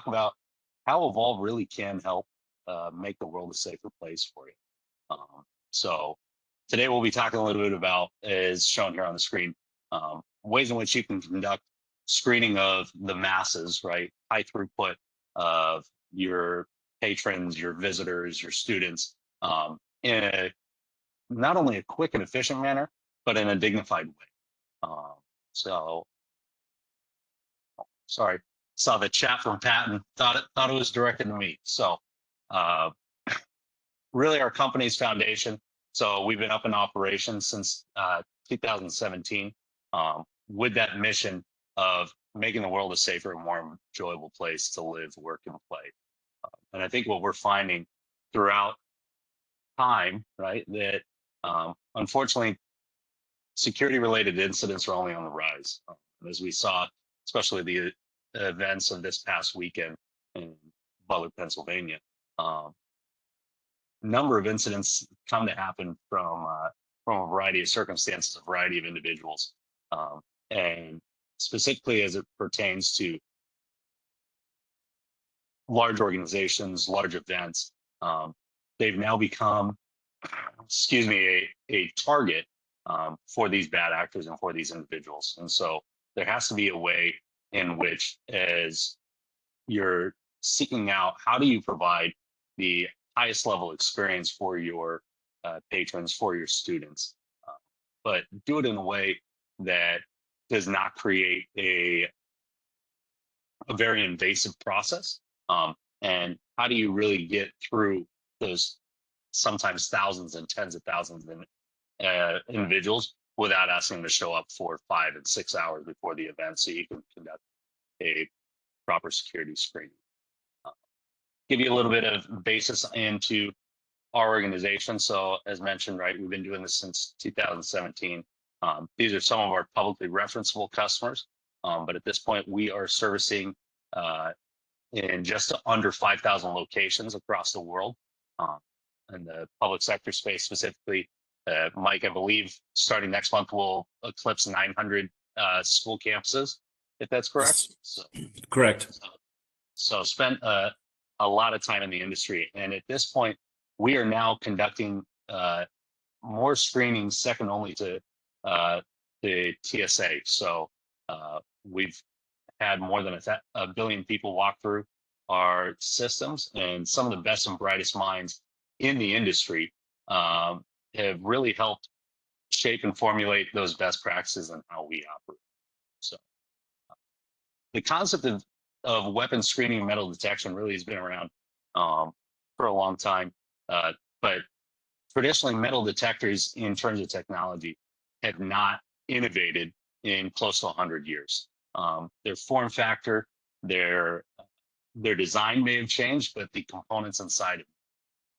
about how Evolv really can help make the world a safer place for you. So today we'll be talking a little bit about, as shown here on the screen, ways in which you can conduct screening of the masses, right? High throughput of your patrons, your visitors, your students, in not only a quick and efficient manner, but in a dignified way. So, sorry, saw the chat from Patton, thought it was directed to me. So, uh, really our company's foundation. So we've been up in operation since 2017 with that mission of making the world a safer and more enjoyable place to live, work, and play. And I think what we're finding throughout time, right, that unfortunately, security-related incidents are only on the rise. As we saw, especially the events of this past weekend in Butler, Pennsylvania, number of incidents come to happen from a variety of circumstances, a variety of individuals, and specifically as it pertains to large organizations, large events, they've now become, excuse me, a target for these bad actors and for these individuals. And so there has to be a way in which, as you're seeking out, how do you provide the highest level experience for your patrons, for your students, but do it in a way that does not create a very invasive process. And how do you really get through those sometimes thousands and tens of thousands of individuals without asking them to show up for 5 and 6 hours before the event so you can conduct a proper security screening. Give you a little bit of basis into our organization. So as mentioned, right, we've been doing this since 2017. These are some of our publicly referenceable customers, but at this point we are servicing in just under 5,000 locations across the world. In the public sector space specifically, Mike, I believe starting next month we'll eclipse 900 school campuses, if that's correct. So, correct. So spent a lot of time in the industry, and at this point, we are now conducting more screenings second only to the TSA. So we've had more than a billion people walk through our systems, and some of the best and brightest minds in the industry have really helped shape and formulate those best practices on how we operate. So the concept of weapon screening and metal detection really has been around for a long time, but traditionally metal detectors in terms of technology have not innovated in close to 100 years. Their form factor, their design may have changed, but the components inside of it.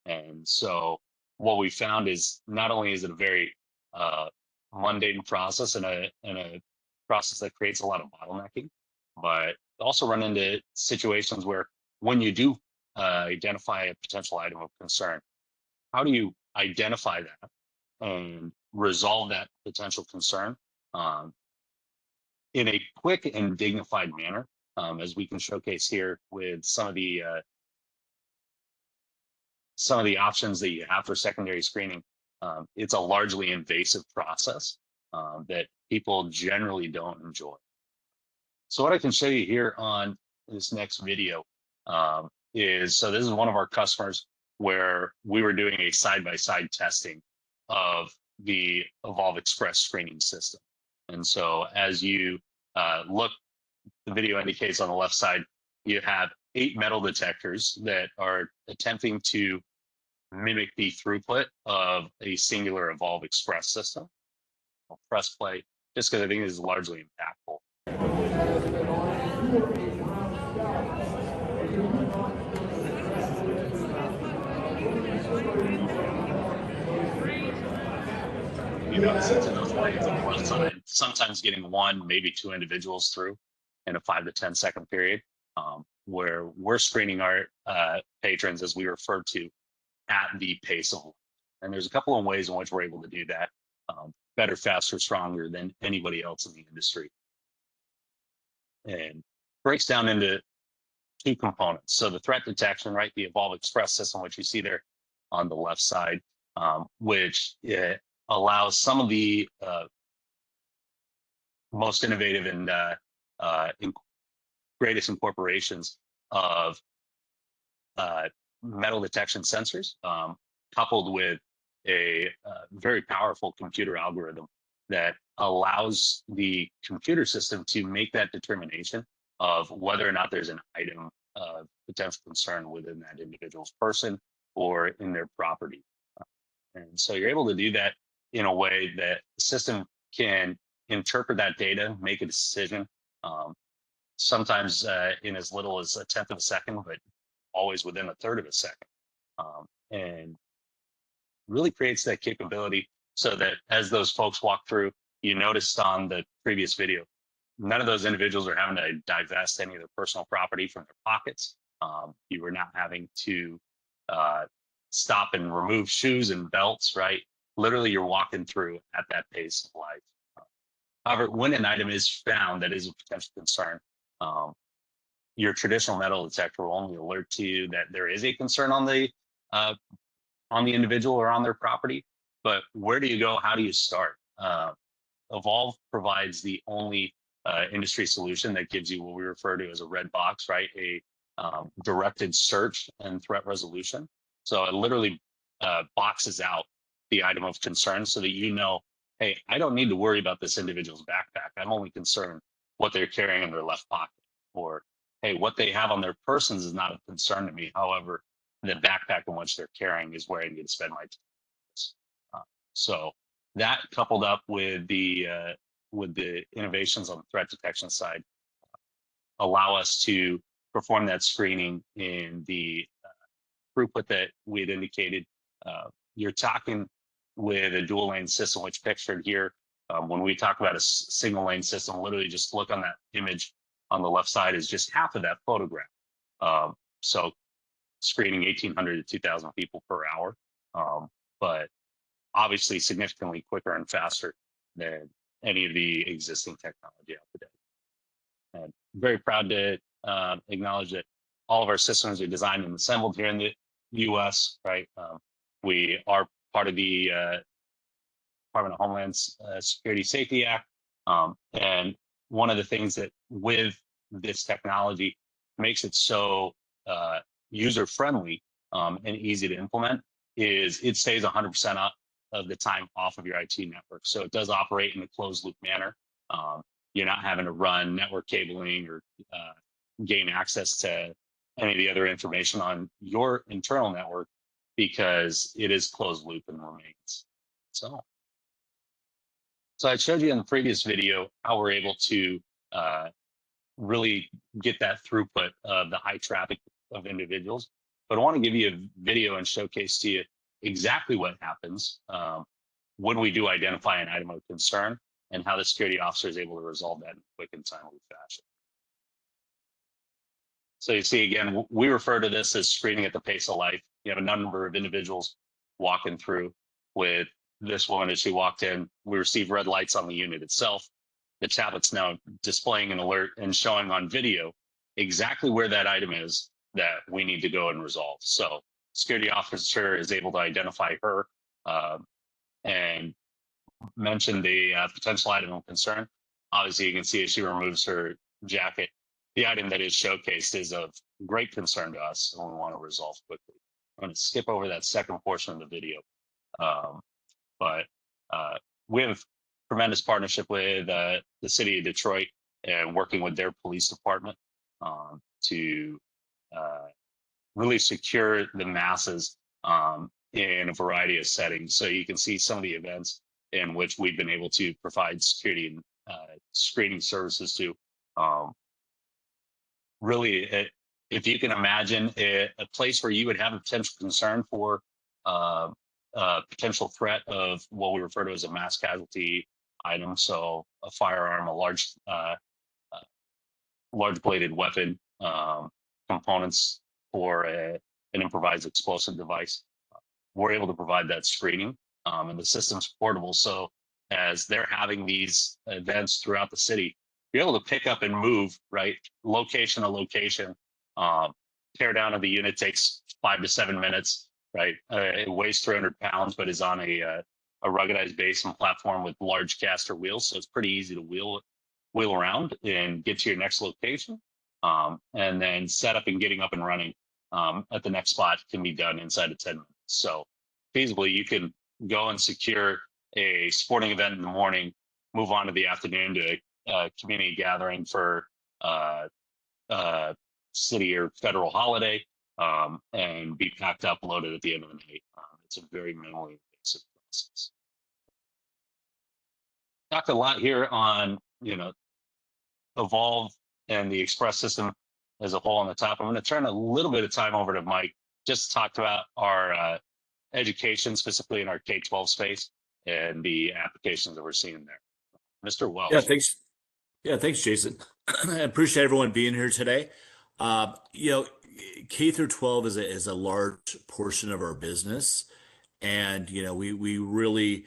And so what we found is not only is it a very mundane process and a process that creates a lot of bottlenecking, but also run into situations where when you do identify a potential item of concern, how do you identify that and resolve that potential concern in a quick and dignified manner, as we can showcase here with some of the options that you have for secondary screening. It's a largely invasive process that people generally don't enjoy. So what I can show you here on this next video is, so this is one of our customers where we were doing a side-by-side testing of the Evolv Express screening system. And so as you look, the video indicates on the left side, you have 8 metal detectors that are attempting to mimic the throughput of a singular Evolv Express system. I'll press play just because I think this is largely impactful. You notice it's in those lanes on the left side, sometimes getting 1, maybe 2 individuals through in a 5 to 10 second period, where we're screening our patrons, as we refer to, at the pace of light. And there's a couple of ways in which we're able to do that better, faster, stronger than anybody else in the industry. And breaks down into two components. So the threat detection, right, the Evolv Express system, which you see there on the left side, which allows some of the most innovative and greatest incorporations of metal detection sensors, coupled with a very powerful computer algorithm that allows the computer system to make that determination of whether or not there's an item of potential concern within that individual's person or in their property. And so you're able to do that in a way that the system can interpret that data, make a decision, sometimes in as little as a tenth of a second, but always within a third of a second. And really creates that capability so that as those folks walk through, you noticed on the previous video, none of those individuals are having to divest any of their personal property from their pockets. You were not having to stop and remove shoes and belts, right? Literally, you're walking through at that pace of life. However, when an item is found that is a potential concern, your traditional metal detector will only alert to you that there is a concern on the individual or on their property. But where do you go? How do you start? Evolv provides the only industry solution that gives you what we refer to as a red box, right? A directed search and threat resolution. So it literally boxes out the item of concern so that you know, hey, I don't need to worry about this individual's backpack. I'm only concerned what they're carrying in their left pocket, or hey, what they have on their persons is not a concern to me. However, the backpack in which they're carrying is where I need to spend my time. So that, coupled up with the innovations on the threat detection side, allow us to perform that screening in the throughput that we had indicated. You're talking with a dual lane system, which pictured here. When we talk about a single lane system, literally just look on that image on the left side is just half of that photograph. So screening 1,800 to 2,000 people per hour, but obviously significantly quicker and faster than any of the existing technology out today. And very proud to acknowledge that all of our systems are designed and assembled here in the U.S., right? We are part of the Department of Homeland Security Safety Act. And one of the things that with this technology makes it so user-friendly and easy to implement is it stays 100% of the time off of your IT network. So it does operate in a closed loop manner. You're not having to run network cabling or gain access to any of the other information on your internal network because it is closed loop and remains. So I showed you in the previous video how we're able to really get that throughput of the high traffic of individuals. But I want to give you a video and showcase to you exactly what happens when we do identify an item of concern and how the security officer is able to resolve that in a quick and timely fashion. So you see, again, we refer to this as screening at the pace of life. You have a number of individuals walking through. With this woman, as she walked in, we received red lights on the unit itself. The tablet's now displaying an alert and showing on video exactly where that item is that we need to go and resolve. So security officer is able to identify her and mention the potential item of concern. Obviously, you can see as she removes her jacket, the item that is showcased is of great concern to us and we want to resolve quickly. I'm going to skip over that second portion of the video. But we have tremendous partnership with the city of Detroit and working with their police department to really secure the masses in a variety of settings. So you can see some of the events in which we've been able to provide security and screening services to. Really, if you can imagine a place where you would have a potential concern for potential threat of what we refer to as a mass casualty item, so a firearm, a large bladed weapon, components for an improvised explosive device. We're able to provide that screening, and the system's portable. So as they're having these events throughout the city, you're able to pick up and move, right, location to location Tear down of the unit takes 5 to 7 minutes, right? It weighs 300 pounds, but is on a ruggedized base and platform with large caster wheels, so it's pretty easy to wheel around and get to your next location. And then setup and getting up and running at the next spot can be done inside of 10 minutes. So feasibly, you can go and secure a sporting event in the morning, move on to the afternoon to a community gathering for city or federal holiday, and be packed up, loaded at the end of the night. It's a very minimally invasive process. Talked a lot here on, Evolv and the Express system as a whole on the top. I'm going to turn a little bit of time over to Mike, just to talk about our education, specifically in our K-12 space, and the applications that we're seeing there. Mr. Yeah, Welsh. thanks. Yeah, thanks, Jason. I appreciate everyone being here today. You know, K through 12 is a large portion of our business, and we really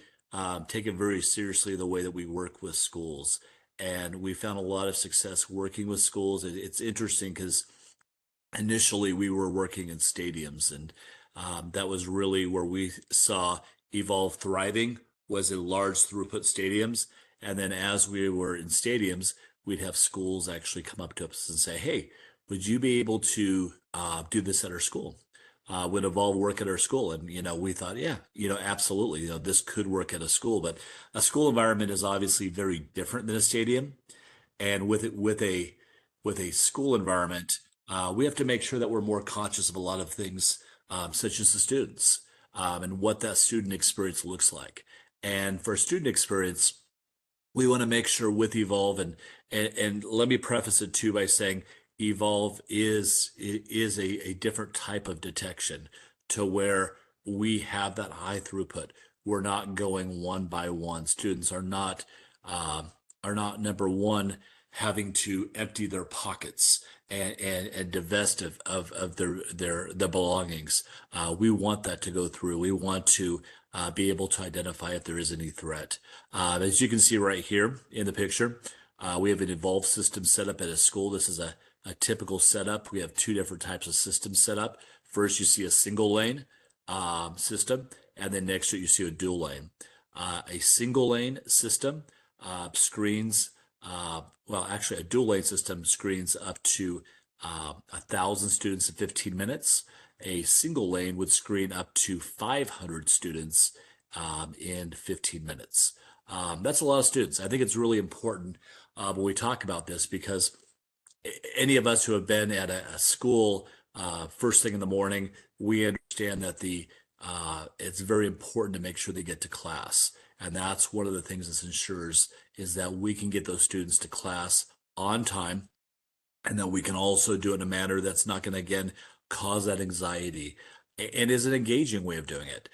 take it very seriously the way that we work with schools, and we found a lot of success working with schools. It's interesting because initially we were working in stadiums, and that was really where we saw Evolv thriving, was in large throughput stadiums. And then as we were in stadiums, we'd have schools actually come up to us and say, hey, would you be able to do this at our school? Would Evolv work at our school? And we thought, yeah, absolutely, this could work at a school. But a school environment is obviously very different than a stadium. And with a school environment, we have to make sure that we're more conscious of a lot of things, such as the students, and what that student experience looks like. And for student experience, we want to make sure with Evolv, and let me preface it too by saying Evolv is a different type of detection, to where we have that high throughput. We're not going one by one. Students are not number one having to empty their pockets and divest of their belongings. We want that to go through. We want to be able to identify if there is any threat. As you can see right here in the picture, we have an Evolv system set up at a school. This is a typical setup. We have two different types of systems set up. First, you see a single lane system, and then next to it, you see a dual lane. A single lane system screens, well, actually, a dual lane system screens up to 1,000 students in 15 minutes. A single lane would screen up to 500 students in 15 minutes. That's a lot of students. I think it's really important when we talk about this, because any of us who have been at a school first thing in the morning, we understand that it's very important to make sure they get to class. And that's one of the things this ensures, is that we can get those students to class on time, and that we can also do it in a manner that's not going to, again, cause that anxiety, and is an engaging way of doing it.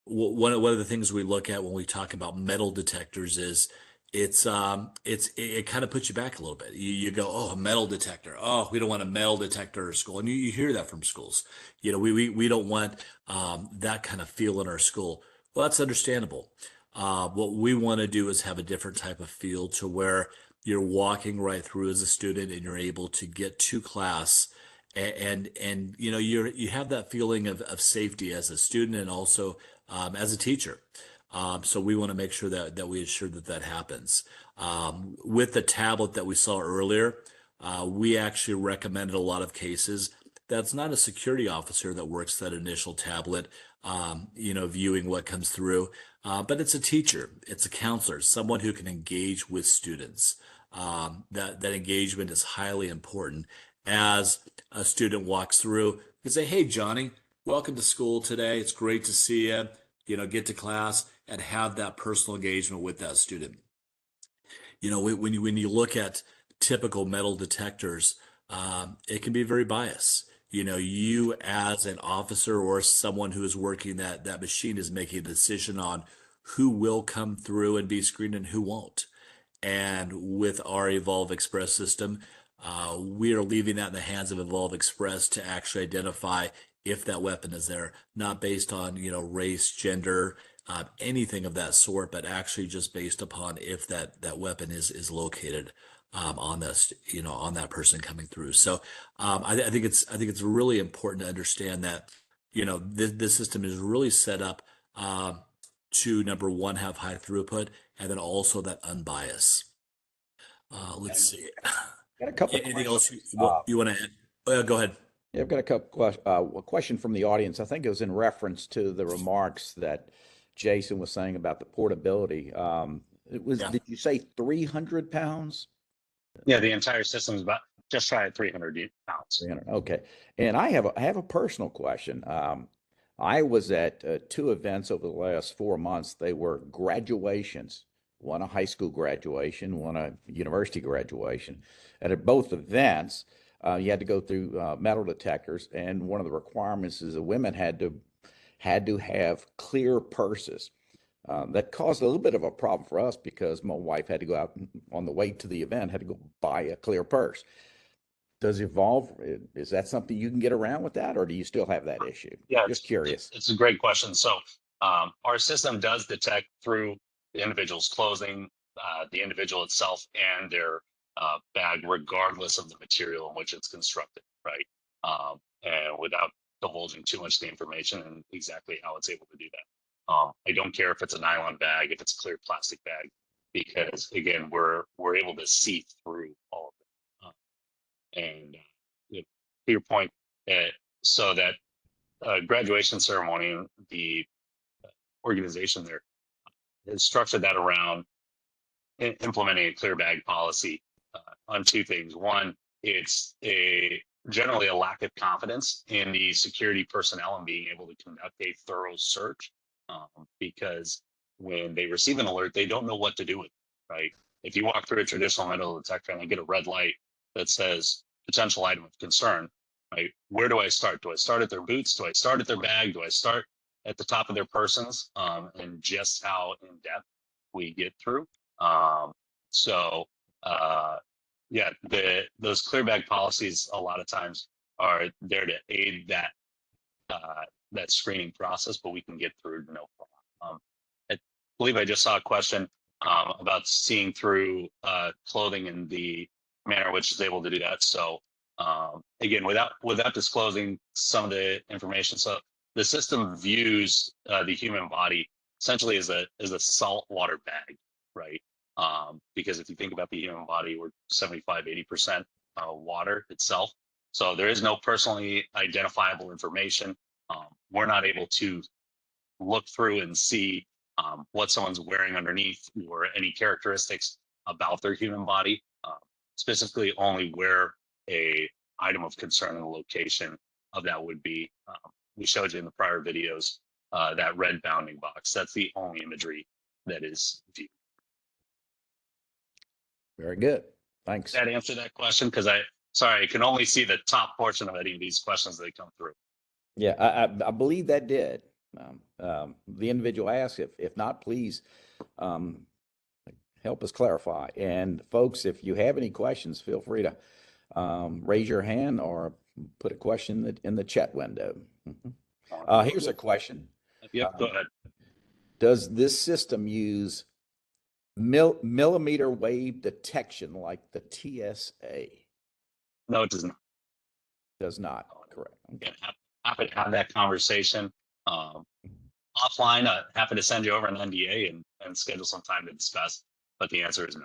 One of the things we look at when we talk about metal detectors is it kind of puts you back a little bit. You go, oh, a metal detector. Oh, we don't want a metal detector at school. And you hear that from schools. We don't want that kind of feel in our school. Well, that's understandable. What we want to do is have a different type of feel, to where you're walking right through as a student and you're able to get to class, and you have that feeling of safety as a student, and also as a teacher. So we want to make sure that we ensure that happens. With the tablet that we saw earlier, we actually recommended a lot of cases that's not a security officer that works that initial tablet, viewing what comes through, but it's a teacher, it's a counselor, someone who can engage with students. That engagement is highly important. As a student walks through, you can say, "Hey, Johnny, welcome to school today. It's great to see you." Get to class and have that personal engagement with that student. When you look at typical metal detectors, it can be very biased. You as an officer or someone who is working that machine is making a decision on who will come through and be screened and who won't. And with our Evolv Express system, we are leaving that in the hands of Evolv Express to actually identify if that weapon is there, not based on race, gender, anything of that sort, but actually just based upon if that weapon is located on this, on that person coming through. So I think it's really important to understand that this system is really set up to number one, have high throughput, and then also that unbiased. Let's And see. got a couple of Anything else questions. you want to add? Go ahead. Yeah, I've got a question from the audience. I think it was in reference to the remarks that Jason was saying about the portability. Yeah. Did you say 300 pounds? Yeah, the entire system is about just shy of 300 pounds. 300. Okay. And I have a personal question. I was at two events over the last 4 months. They were graduations, one a high school graduation, one a university graduation. And at both events, you had to go through metal detectors, and one of the requirements is the women had to have clear purses. That caused a little bit of a problem for us because my wife had to go out on the way to the event, had to go buy a clear purse. Does Evolve, is that something you can get around with that, or do you still have that issue? Yeah, Just curious. it's a great question. So our system does detect through the individual's clothing, the individual itself, and their bag, regardless of the material in which it's constructed, right? And without divulging too much of the information and exactly how it's able to do that. I don't care if it's a nylon bag, if it's a clear plastic bag, because again, we're able to see through all of it. And to your point, uh, so that graduation ceremony, the organization there has structured that around implementing a clear bag policy on two things. One, it's generally a lack of confidence in the security personnel and being able to conduct a thorough search, because when they receive an alert, they don't know what to do with it, right? If you walk through a traditional metal detector and they get a red light that says potential item of concern, right? Where do I start? Do I start at their boots? Do I start at their bag? Do I start at the top of their persons? And just how in depth we get through. So yeah, those clear bag policies a lot of times are there to aid that screening process, but we can get through no problem. I believe I just saw a question about seeing through clothing in the manner which is able to do that. So again, without disclosing some of the information, so the system views the human body essentially as a saltwater bag, right? Because if you think about the human body, we're 75-80% water itself. So there is no personally identifiable information. We're not able to look through and see what someone's wearing underneath or any characteristics about their human body, specifically only where a item of concern and the location of that would be. We showed you in the prior videos that red bounding box. That's the only imagery that is viewed. Very good. Thanks. That answer that question? Because I can only see the top portion of any of these questions that come through. Yeah, I believe that did. The individual asked, if not, please help us clarify. And folks, if you have any questions, feel free to raise your hand or put a question in the chat window. Here's a question. Yep, go ahead. Does this system use millimeter wave detection like the TSA? No, it does not. Does not, correct. Okay. Happy to have that conversation offline. Happy to send you over an NDA and schedule some time to discuss, but the answer is no.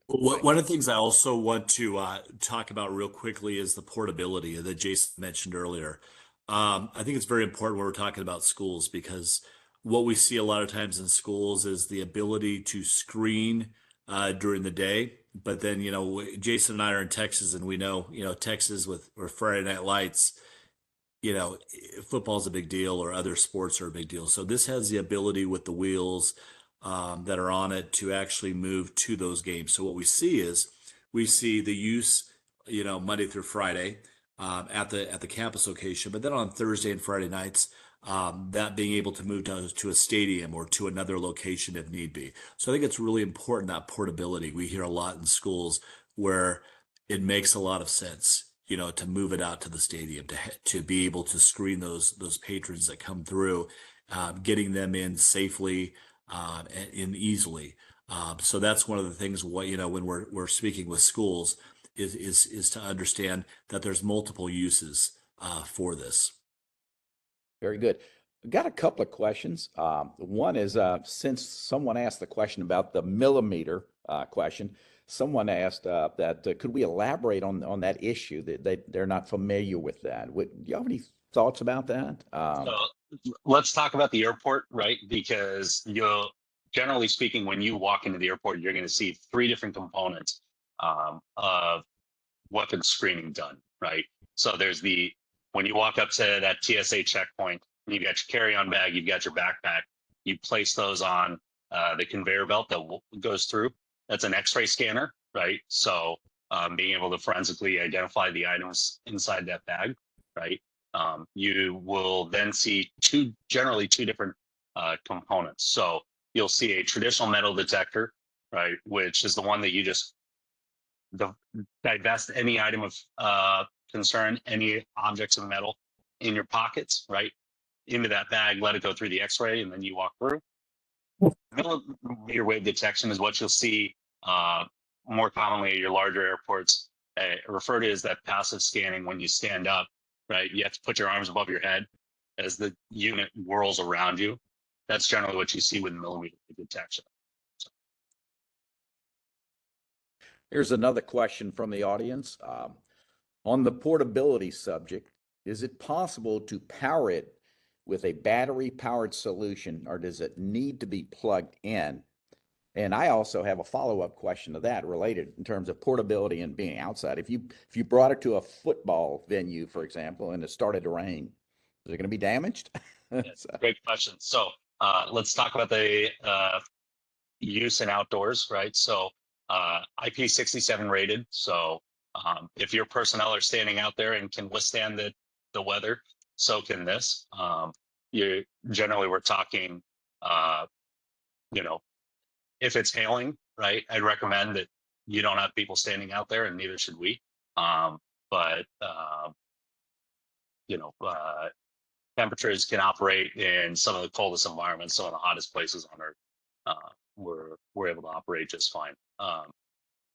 One of the things I also want to talk about real quickly is the portability that Jason mentioned earlier. I think it's very important when we're talking about schools, because what we see a lot of times in schools is the ability to screen during the day. But then, Jason and I are in Texas, and we know, Texas with Friday Night Lights, football's a big deal, or other sports are a big deal. So this has the ability with the wheels that are on it to actually move to those games. So what we see is the use, Monday through Friday at the campus location, but then on Thursday and Friday nights, that being able to move to a stadium or to another location if need be. So I think it's really important, that portability. We hear a lot in schools where it makes a lot of sense. to move it out to the stadium to be able to screen those patrons that come through, getting them in safely and easily. So that's one of the things when we're speaking with schools is to understand that there's multiple uses for this. Very good. Got a couple of questions. One is since someone asked the question about the millimeter question, someone asked that could we elaborate on that issue that they're not familiar with that. Do you have any thoughts about that? So let's talk about the airport, right? Because generally speaking, when you walk into the airport, you're going to see three different components of weapons screening done, right? So there's when you walk up to that TSA checkpoint, you got your carry-on bag, you've got your backpack, you place those on the conveyor belt that goes through. That's an X-ray scanner, right? So being able to forensically identify the items inside that bag, right? You will then see generally two different components. So you'll see a traditional metal detector, right, which is the one that you just divest any item of concern, any objects of metal in your pockets, right, into that bag, let it go through the X-ray, and then you walk through. Millimeter wave detection is what you'll see more commonly at your larger airports. Referred to as that passive scanning when you stand up, right? You have to put your arms above your head as the unit whirls around you. That's generally what you see with millimeter wave detection. Here's another question from the audience. On the portability subject, is it possible to power it with a battery-powered solution, or does it need to be plugged in? And I also have a follow-up question to that related in terms of portability and being outside. If you brought it to a football venue, for example, and it started to rain, is it going to be damaged? Great question. So let's talk about the use in outdoors, right? So IP67 rated. So if your personnel are standing out there and can withstand the weather, so can this. We're talking, if it's hailing, right, I'd recommend that you don't have people standing out there, and neither should we. But temperatures can operate in some of the coldest environments, some of the hottest places on Earth. We're able to operate just fine.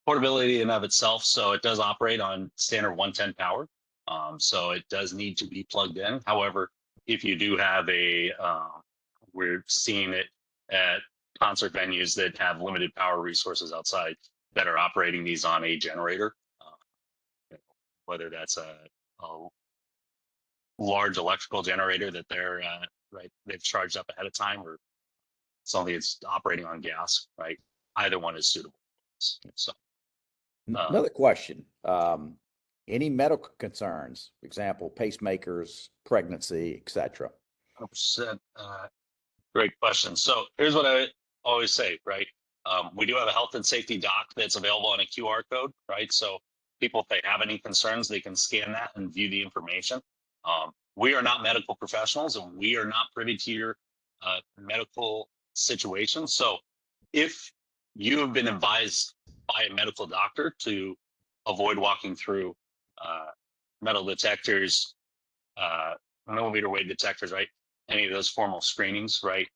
Portability in of itself, so it does operate on standard 110 power. So it does need to be plugged in. However, if you do have we're seeing it at concert venues that have limited power resources outside that are operating these on a generator, whether that's a large electrical generator that they've charged up ahead of time, or something that's operating on gas, right? Either one is suitable. So another question. Any medical concerns, for example, pacemakers, pregnancy, etc.? 100%. Great question. So here's what I always say, right? We do have a health and safety doc that's available on a QR code, right? So people, if they have any concerns, they can scan that and view the information. We are not medical professionals, and we are not privy to your medical situation. So if you have been advised by a medical doctor to avoid walking through metal detectors, millimeter wave detectors, right? Any of those formal screenings, right?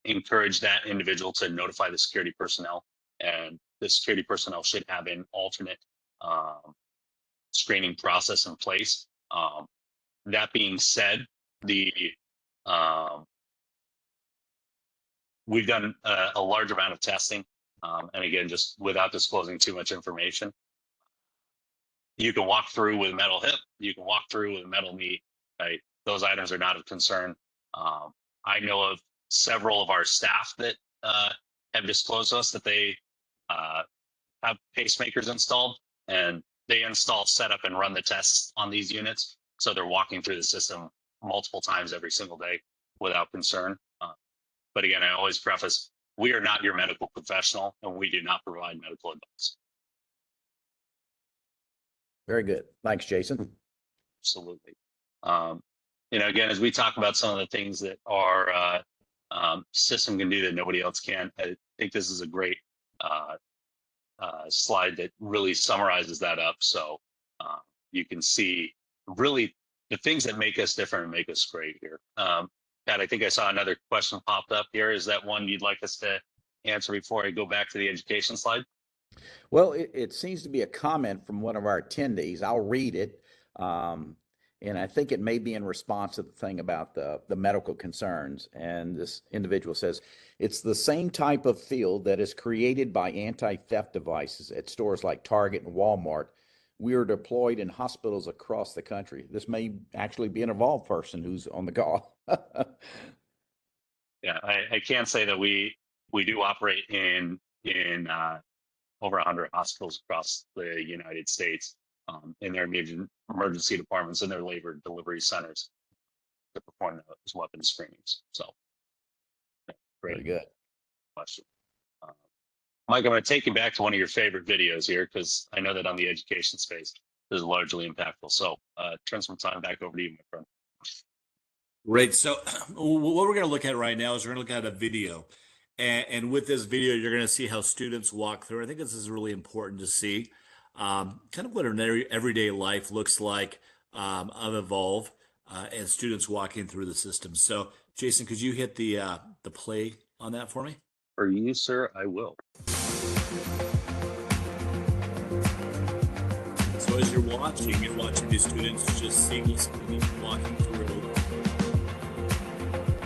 Encourage that individual to notify the security personnel, and the security personnel should have an alternate screening process in place. That being said, we've done a large amount of testing, and again, just without disclosing too much information. You can walk through with a metal hip, you can walk through with a metal knee, right? Those items are not of concern. I know of several of our staff that have disclosed to us that they have pacemakers installed, and they install, set up, and run the tests on these units. So they're walking through the system multiple times every single day without concern. But again, I always preface, we are not your medical professional, and we do not provide medical advice. Very good. Thanks, Jason. Absolutely. Again, as we talk about some of the things that our system can do that nobody else can, I think this is a great slide that really summarizes that up. So you can see really the things that make us different and make us great here. Pat, I think I saw another question popped up here. Is that one you'd like us to answer before I go back to the education slide? Well, it seems to be a comment from one of our attendees. I'll read it. And I think it may be in response to the thing about the medical concerns. And this individual says, it's the same type of field that is created by anti-theft devices at stores like Target and Walmart. We are deployed in hospitals across the country. This may actually be an Evolv person who's on the call. Yeah, I can say that we do operate in over 100 hospitals across the United States, in their emergency departments and their labor delivery centers to perform those weapon screenings. So, great. Very good Question. Mike, I'm going to take you back to one of your favorite videos here, because I know that on the education space, this is largely impactful. So turn some time back over to you, my friend. Great. So what we're going to look at right now is we're going to look at a video. And with this video, you're going to see how students walk through. I think this is really important to see kind of what an everyday life looks like of Evolv and students walking through the system. So Jason, could you hit the play on that for me? For you, sir, I will. So as you're watching these students just seamlessly walking through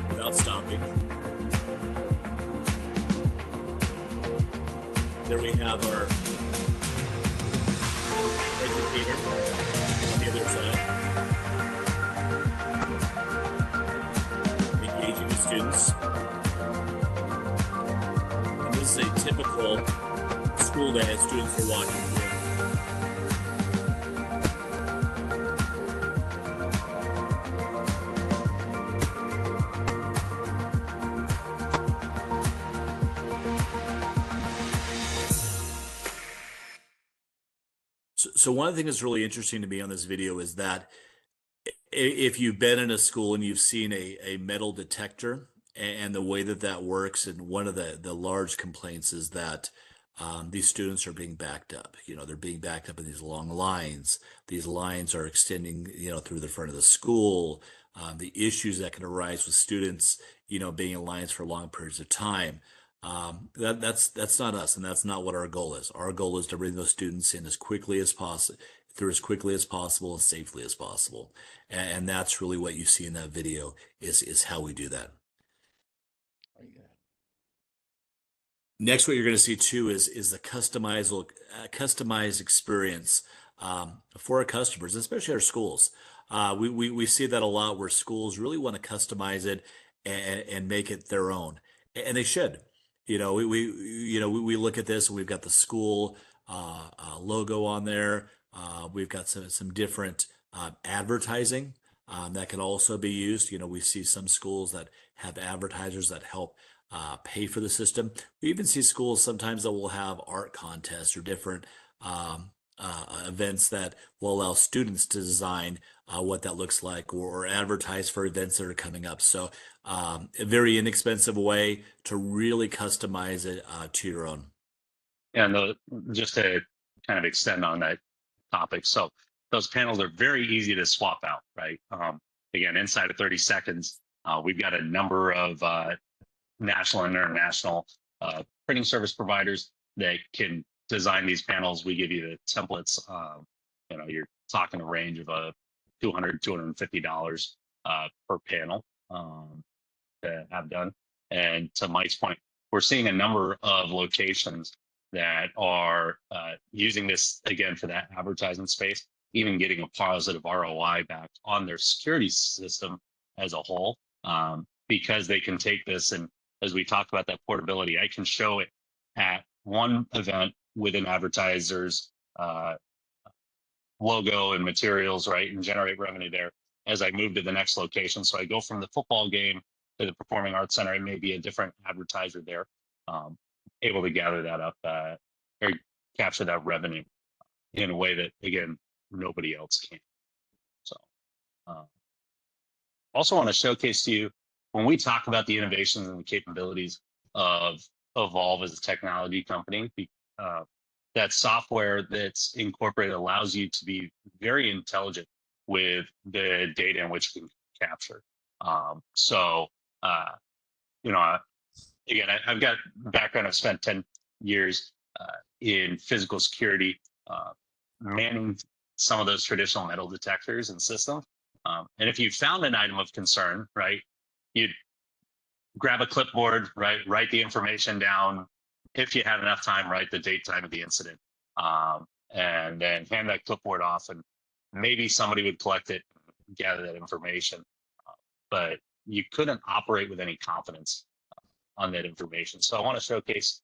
without stopping. There we have our educator on the other side, engaging the students. And this is a typical school day as students are walking through. So one of the things that's really interesting to me on this video is that if you've been in a school and you've seen a metal detector and the way that works, and one of the large complaints is that these students are being backed up. They're being backed up in these long lines. These lines are extending, through the front of the school. The issues that can arise with students, being in lines for long periods of time. That's not us, and that's not what our goal is. Our goal is to bring those students in as quickly as possible, and safely as possible. And that's really what you see in that video is how we do that. Next, what you're going to see too is the customized experience for our customers, especially our schools. We see that a lot where schools really want to customize it and make it their own, and they should. We look at this and we've got the school logo on there. We've got some different advertising that can also be used. We see some schools that have advertisers that help pay for the system. We even see schools sometimes that will have art contests or different events that will allow students to design what that looks like, or advertise for events that are coming up. So a very inexpensive way to really customize it to your own. And just to kind of extend on that topic, so those panels are very easy to swap out, right? Again, inside of 30 seconds, we've got a number of national and international printing service providers that can design these panels. We give you the templates. You're talking a range of $200, $250 per panel to have done. And to Mike's point, we're seeing a number of locations that are using this again for that advertising space, even getting a positive ROI back on their security system as a whole, because they can take this, and as we talked about that portability, I can show it at one event with an advertiser's logo and materials, right, and generate revenue there as I move to the next location. So I go from the football game to the Performing Arts Center, it may be a different advertiser there, able to gather that up or capture that revenue in a way that, again, nobody else can. So also want to showcase to you, when we talk about the innovations and the capabilities of Evolv as a technology company, that software that's incorporated allows you to be very intelligent with the data in which you can capture. So, you know, again, I've got background. I've spent 10 years in physical security, manning some of those traditional metal detectors and systems. And if you found an item of concern, right, you'd grab a clipboard, right, write the information down. If you had enough time, write the date, time of the incident, and then hand that clipboard off, and maybe somebody would collect it, gather that information. But you couldn't operate with any confidence on that information. So I want to showcase,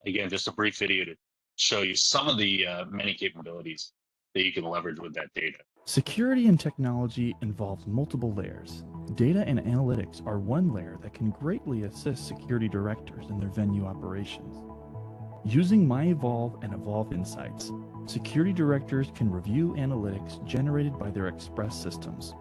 again, just a brief video to show you some of the many capabilities that you can leverage with that data. Security and technology involves multiple layers. Data and analytics are one layer that can greatly assist security directors in their venue operations. Using MyEvolv and Evolv Insights, security directors can review analytics generated by their Express systems.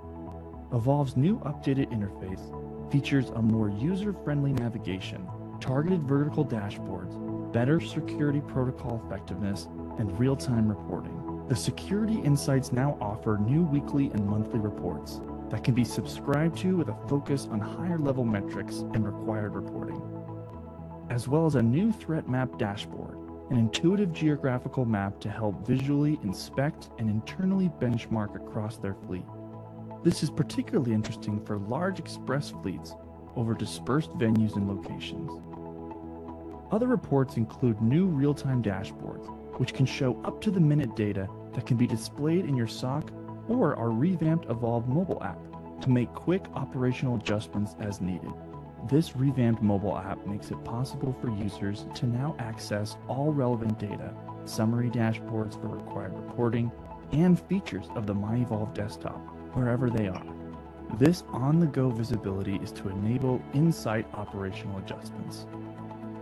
Evolv's new updated interface features a more user-friendly navigation, targeted vertical dashboards, better security protocol effectiveness, and real-time reporting. The Security Insights now offer new weekly and monthly reports that can be subscribed to with a focus on higher-level metrics and required reporting, as well as a new threat map dashboard, an intuitive geographical map to help visually inspect and internally benchmark across their fleet. This is particularly interesting for large express fleets over dispersed venues and locations. Other reports include new real-time dashboards, which can show up-to-the-minute data that can be displayed in your SOC or our revamped Evolv mobile app to make quick operational adjustments as needed. This revamped mobile app makes it possible for users to now access all relevant data, summary dashboards for required reporting, and features of the MyEvolv desktop, wherever they are. This on-the-go visibility is to enable insight operational adjustments.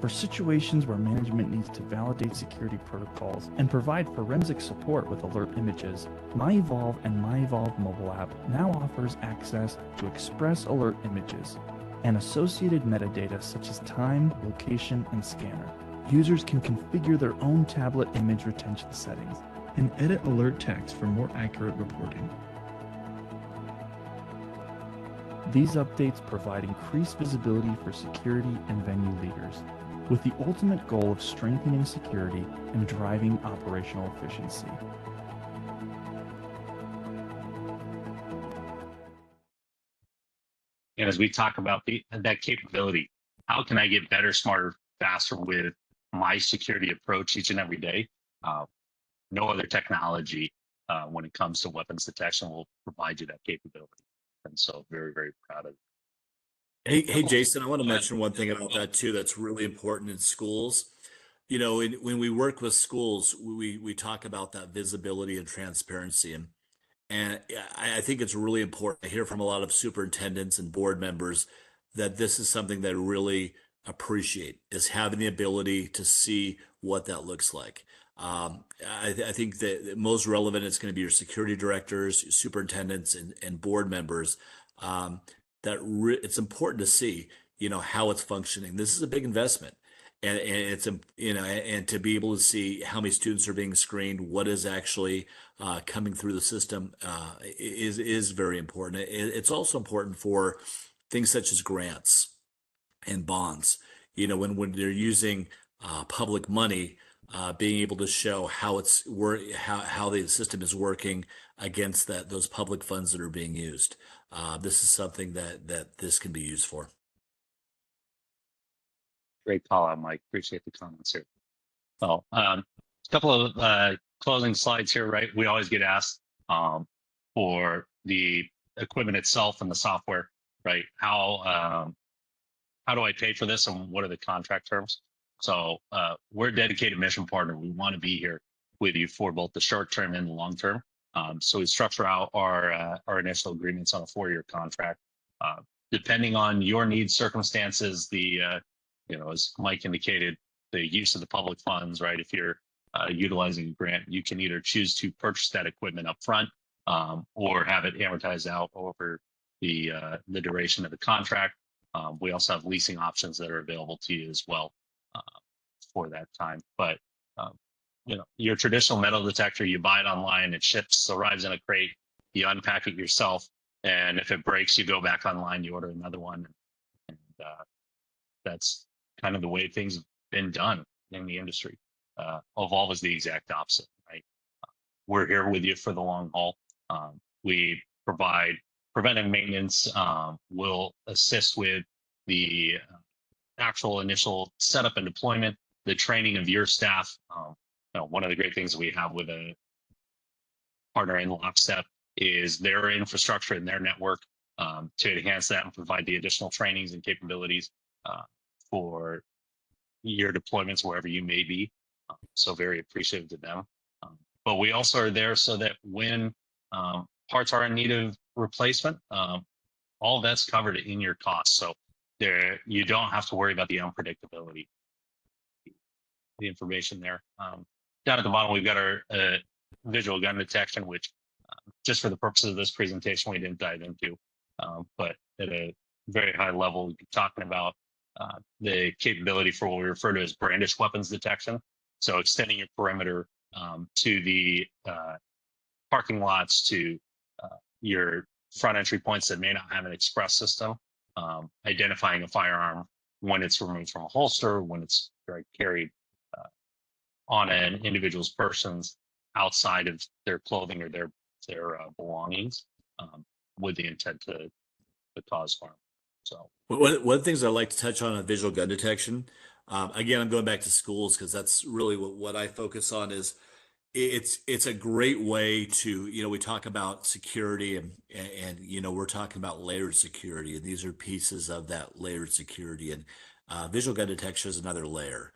For situations where management needs to validate security protocols and provide forensic support with alert images, MyEvolv and MyEvolv mobile app now offers access to express alert images and associated metadata such as time, location, and scanner. Users can configure their own tablet image retention settings and edit alert text for more accurate reporting. These updates provide increased visibility for security and venue leaders, with the ultimate goal of strengthening security and driving operational efficiency. And as we talk about that capability, how can I get better, smarter, faster with my security approach each and every day? No other technology when it comes to weapons detection will provide you that capability. And so very, very proud of it. Hey, Jason, I want to mention one thing about that too that's really important in schools. You know, when we work with schools, we talk about that visibility and transparency. And I think it's really important. I hear from a lot of superintendents and board members that this is something they really appreciate, is having the ability to see what that looks like. I think that most relevant is going to be your security directors, your superintendents, and board members. It's important to see, how it's functioning. This is a big investment. And it's, and to be able to see how many students are being screened, what is actually coming through the system is very important. It's also important for things such as grants and bonds. When they're using public money, being able to show how how the system is working against those public funds that are being used. This is something that this can be used for. Great call out, Mike. Appreciate the comments here. Well, a couple of closing slides here, right? We always get asked for the equipment itself and the software, right? How do I pay for this, and what are the contract terms? So we're a dedicated mission partner. We want to be here with you for both the short term and the long term. So we structure out our initial agreements on a 4-year contract. Depending on your needs, circumstances, as Mike indicated, the use of the public funds, right? If you're utilizing a grant, you can either choose to purchase that equipment up front or have it amortized out over the duration of the contract. We also have leasing options that are available to you as well for that time. But your traditional metal detector, you buy it online, it ships, arrives in a crate, you unpack it yourself, and if it breaks, you go back online, you order another one, and that's kind of the way things have been done in the industry. Evolv is the exact opposite, right? We're here with you for the long haul. We provide preventive maintenance. We'll assist with the actual initial setup and deployment, the training of your staff. One of the great things we have with a partner in Lockstep is their infrastructure and their network to enhance that and provide the additional trainings and capabilities for your deployments wherever you may be. So very appreciative to them. But we also are there so that when parts are in need of replacement, all that's covered in your costs. So you don't have to worry about the unpredictability. The information there. Down at the bottom, we've got our visual gun detection, which just for the purposes of this presentation, we didn't dive into. But at a very high level, we'll be talking about the capability for what we refer to as brandish weapons detection. So extending your perimeter to the parking lots, to your front entry points that may not have an express system, identifying a firearm when it's removed from a holster, when it's carried on an individual's persons outside of their clothing or their belongings, with the intent to cause harm. So one of the things I'd like to touch on visual gun detection, again, I'm going back to schools because that's really what I focus on. Is it's a great way to, we talk about security and we're talking about layered security, and these are pieces of that layered security, and visual gun detection is another layer.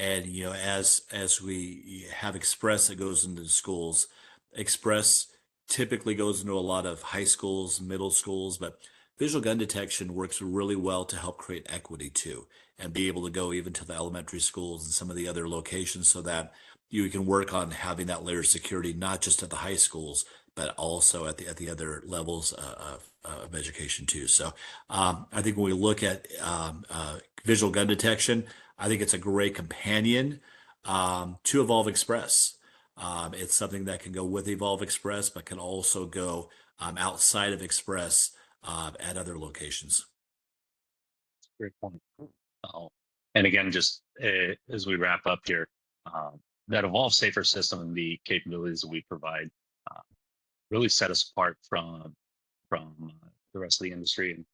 And as we have Express that goes into the schools, Express typically goes into a lot of high schools, middle schools, but visual gun detection works really well to help create equity too, and be able to go even to the elementary schools and some of the other locations, so that you can work on having that layer of security, not just at the high schools, but also at the other levels of education too. So I think when we look at visual gun detection, I think it's a great companion to Evolv Express. It's something that can go with Evolv Express, but can also go outside of Express at other locations. great point. And again, just as we wrap up here, that Evolv Safer system and the capabilities that we provide really set us apart from the rest of the industry. And